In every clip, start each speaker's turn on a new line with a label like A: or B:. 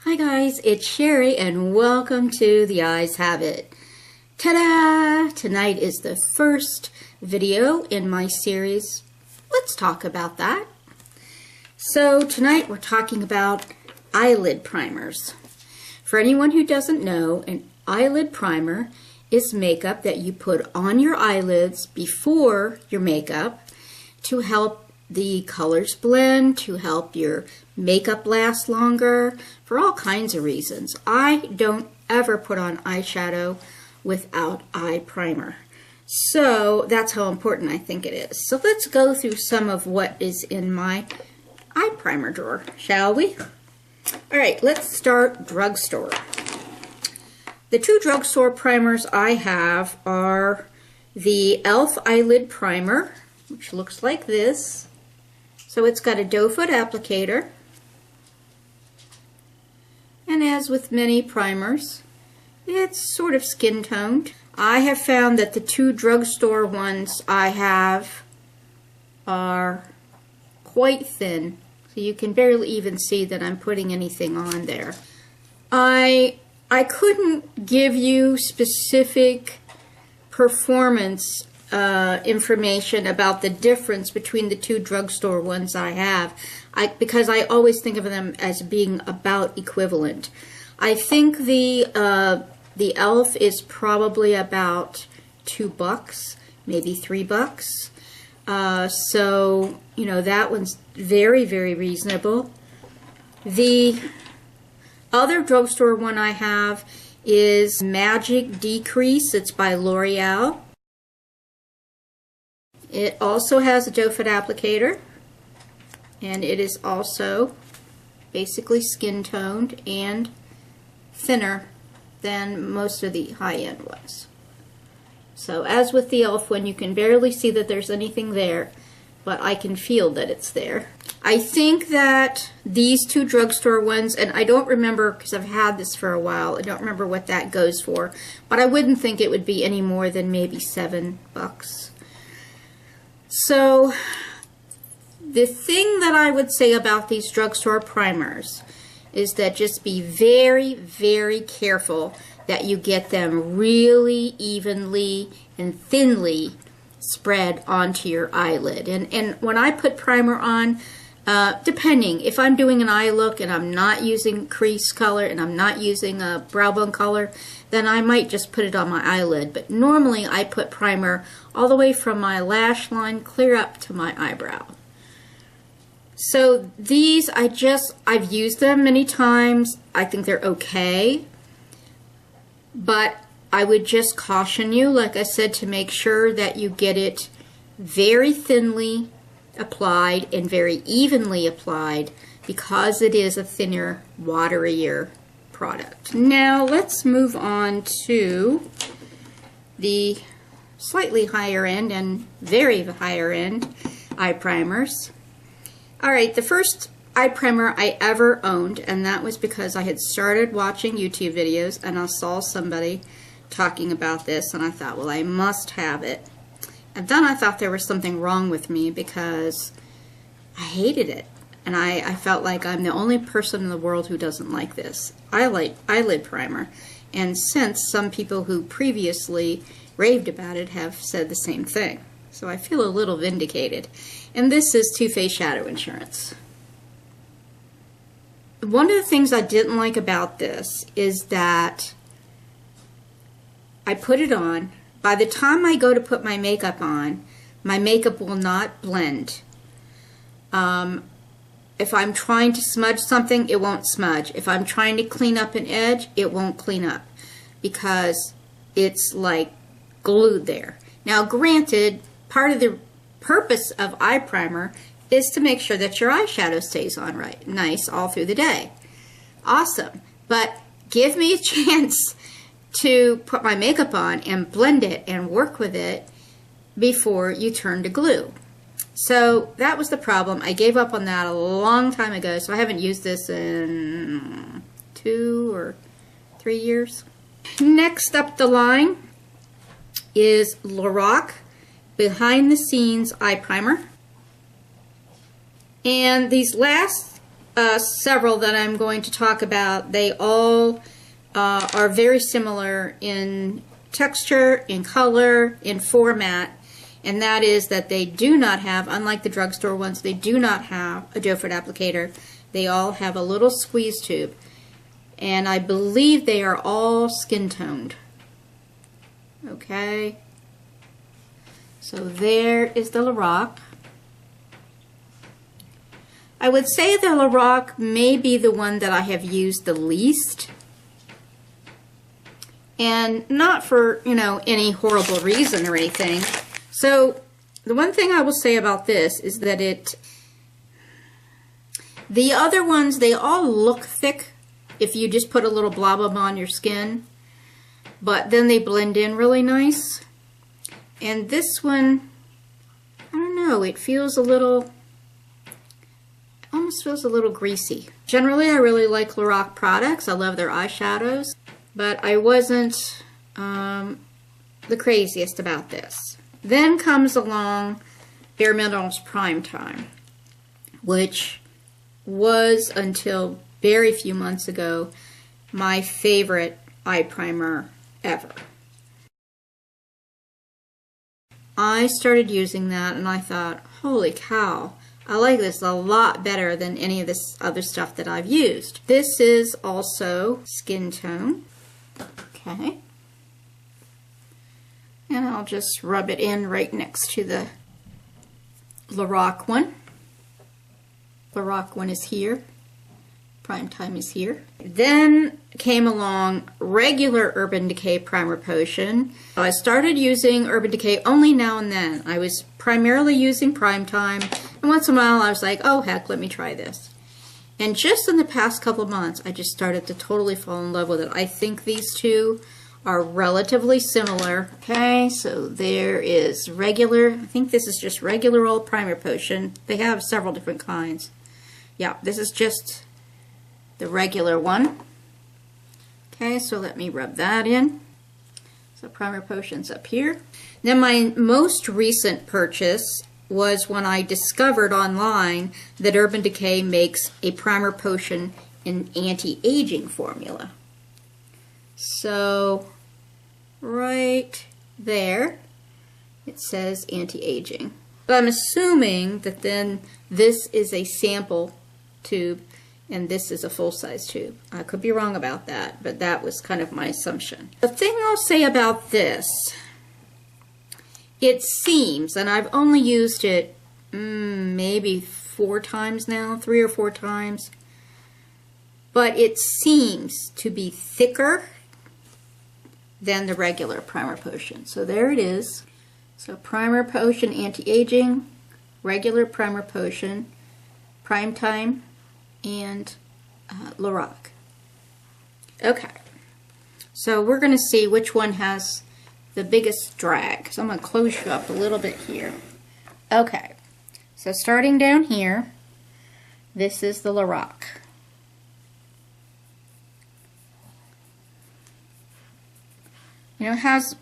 A: Hi guys, it's Sherry and welcome to The Eyes Have It. Ta-da! Tonight is the first video in my series. Let's talk about that. So tonight we're talking about eyelid primers. For anyone who doesn't know, an eyelid primer is makeup that you put on your eyelids before your makeup to help the colors blend, to help your makeup last longer, for all kinds of reasons. I don't ever put on eyeshadow without eye primer. So that's how important I think it is. So let's go through some of what is in my eye primer drawer, shall we? All right, let's start drugstore. The two drugstore primers I have are the e.l.f. Eyelid Primer, which looks like this. So it's got a doe foot applicator, and as with many primers, it's sort of skin toned. I have found that the two drugstore ones I have are quite thin, so you can barely even see that I'm putting anything on there. I couldn't give you specific performance information about the difference between the two drugstore ones I have, because I always think of them as being about equivalent. I think the e.l.f. is probably about $2, maybe $3. So you know, that one's very, very reasonable. The other drugstore one I have is Magic Decrease. It's by L'Oreal. It also has a doe foot applicator, and it is also basically skin toned and thinner than most of the high-end ones. So as with the e.l.f. one, you can barely see that there's anything there, but I can feel that it's there. I think that these two drugstore ones, and I don't remember because I've had this for a while, I don't remember what that goes for, but I wouldn't think it would be any more than maybe $7. So the thing that I would say about these drugstore primers is that just be very, very careful that you get them really evenly and thinly spread onto your eyelid. And when I put primer on, depending, if I'm doing an eye look and I'm not using crease color and I'm not using a brow bone color, then I might just put it on my eyelid. But normally I put primer all the way from my lash line clear up to my eyebrow. So these, I've used them many times. I think they're okay. But I would just caution you, like I said, to make sure that you get it very thinly applied and very evenly applied, because it is a thinner, waterier product. Now let's move on to the slightly higher end and very higher end eye primers. Alright, the first eye primer I ever owned, and that was because I had started watching YouTube videos and I saw somebody talking about this and I thought, well, I must have it. And then I thought there was something wrong with me because I hated it. And I felt like I'm the only person in the world who doesn't like this. I like eyelid primer. And since some people who previously raved about it have said the same thing. So I feel a little vindicated. And this is Too Faced Shadow Insurance. One of the things I didn't like about this is that I put it on. By the time I go to put my makeup on, my makeup will not blend. If I'm trying to smudge something, it won't smudge. If I'm trying to clean up an edge, it won't clean up because it's like glued there. Now granted, part of the purpose of eye primer is to make sure that your eyeshadow stays on right, nice all through the day. Awesome. But give me a chance to put my makeup on and blend it and work with it before you turn to glue. So that was the problem. I gave up on that a long time ago, so I haven't used this in 2 or 3 years. Next up the line is Lorac Behind the Scenes Eye Primer. And these last several that I'm going to talk about. They all are very similar in texture, in color, in format, and that is that they do not have, unlike the drugstore ones, they do not have a doe foot applicator. They all have a little squeeze tube, and I believe they are all skin toned. Okay, so there is the Lorac. I would say the Lorac may be the one that I have used the least. And not for, you know, any horrible reason or anything. So the one thing I will say about this is that the other ones, they all look thick if you just put a little blob of them on your skin. But then they blend in really nice. And this one, I don't know, it feels a little, almost feels a little greasy. Generally, I really like Lorac products. I love their eyeshadows. But I wasn't the craziest about this. Then comes along Bare Minerals Prime Time, which was, until very few months ago, my favorite eye primer ever. I started using that and I thought, holy cow, I like this a lot better than any of this other stuff that I've used. This is also skin tone. Okay. And I'll just rub it in right next to the Lorac one. Lorac one is here. Prime Time is here. Then came along regular Urban Decay Primer Potion. I started using Urban Decay only now and then. I was primarily using Prime Time, and once in a while I was like, oh heck, let me try this. And just in the past couple of months, I just started to totally fall in love with it. I think these two are relatively similar. Okay, so there is regular, I think this is just regular old primer potion. They have several different kinds. Yeah, this is just the regular one. Okay, so let me rub that in. So primer potion's up here. Then my most recent purchase was when I discovered online that Urban Decay makes a primer potion in anti-aging formula. So right there it says anti-aging. But I'm assuming that then this is a sample tube and this is a full-size tube. I could be wrong about that, but that was kind of my assumption. The thing I'll say about this, it seems, and I've only used it maybe 4 times now, 3 or 4 times, but it seems to be thicker than the regular primer potion. So there it is. So primer potion, anti-aging, regular primer potion, Prime Time, and Lorac. Okay, so we're going to see which one has the biggest drag. So I'm going to close you up a little bit here. Okay, so starting down here, this is the Lorac. You know, it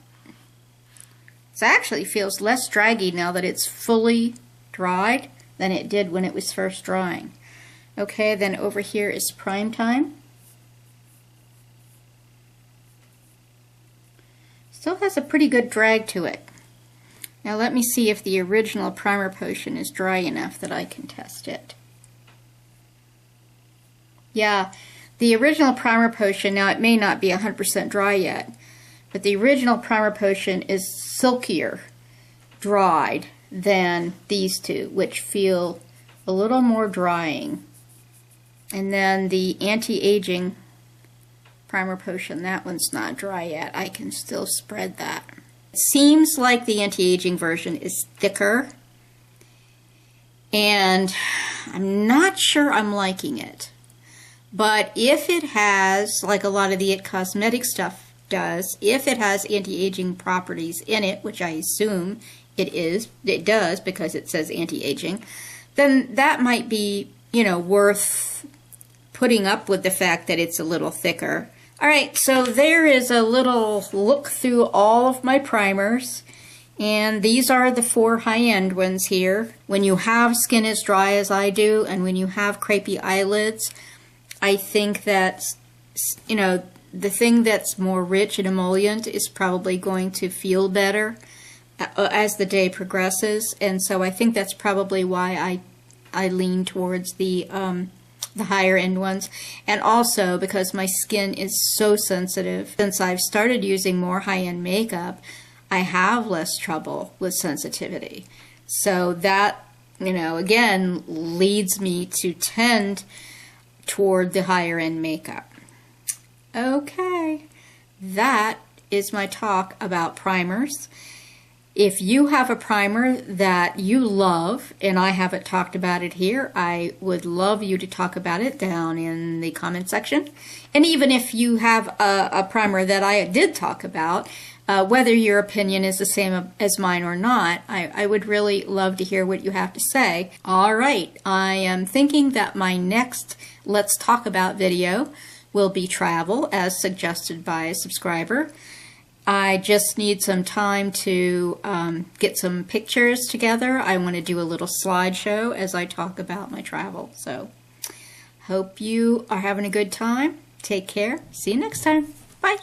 A: actually feels less draggy now that it's fully dried than it did when it was first drying. Okay, then over here is Prime Time. Still has a pretty good drag to it. Now let me see if the original primer potion is dry enough that I can test it. Yeah, the original primer potion, now it may not be 100% dry yet, but the original primer potion is silkier dried than these two, which feel a little more drying. And then the anti-aging primer potion, that one's not dry yet. I can still spread that. It seems like the anti-aging version is thicker, and I'm not sure I'm liking it. But if it has, like a lot of the IT Cosmetic stuff does, if it has anti-aging properties in it, which I assume it does because it says anti-aging, then that might be, you know, worth putting up with the fact that it's a little thicker. All right, so there is a little look through all of my primers, And these are the 4 high-end ones here. When you have skin as dry as I do, and when you have crepey eyelids, I think that, you know, the thing that's more rich and emollient is probably going to feel better as the day progresses. And so I think that's probably why I lean towards the higher end ones. And also because my skin is so sensitive, since I've started using more high-end makeup, I have less trouble with sensitivity. So that, you know, again, leads me to tend toward the higher end makeup. Okay, that is my talk about primers. If you have a primer that you love and I haven't talked about it here, I would love you to talk about it down in the comment section. And even if you have a primer that I did talk about, whether your opinion is the same as mine or not, I would really love to hear what you have to say. All right, I am thinking that my next Let's Talk About video will be travel, as suggested by a subscriber. I just need some time to get some pictures together. I want to do a little slideshow as I talk about my travel. So, hope you are having a good time. Take care. See you next time. Bye.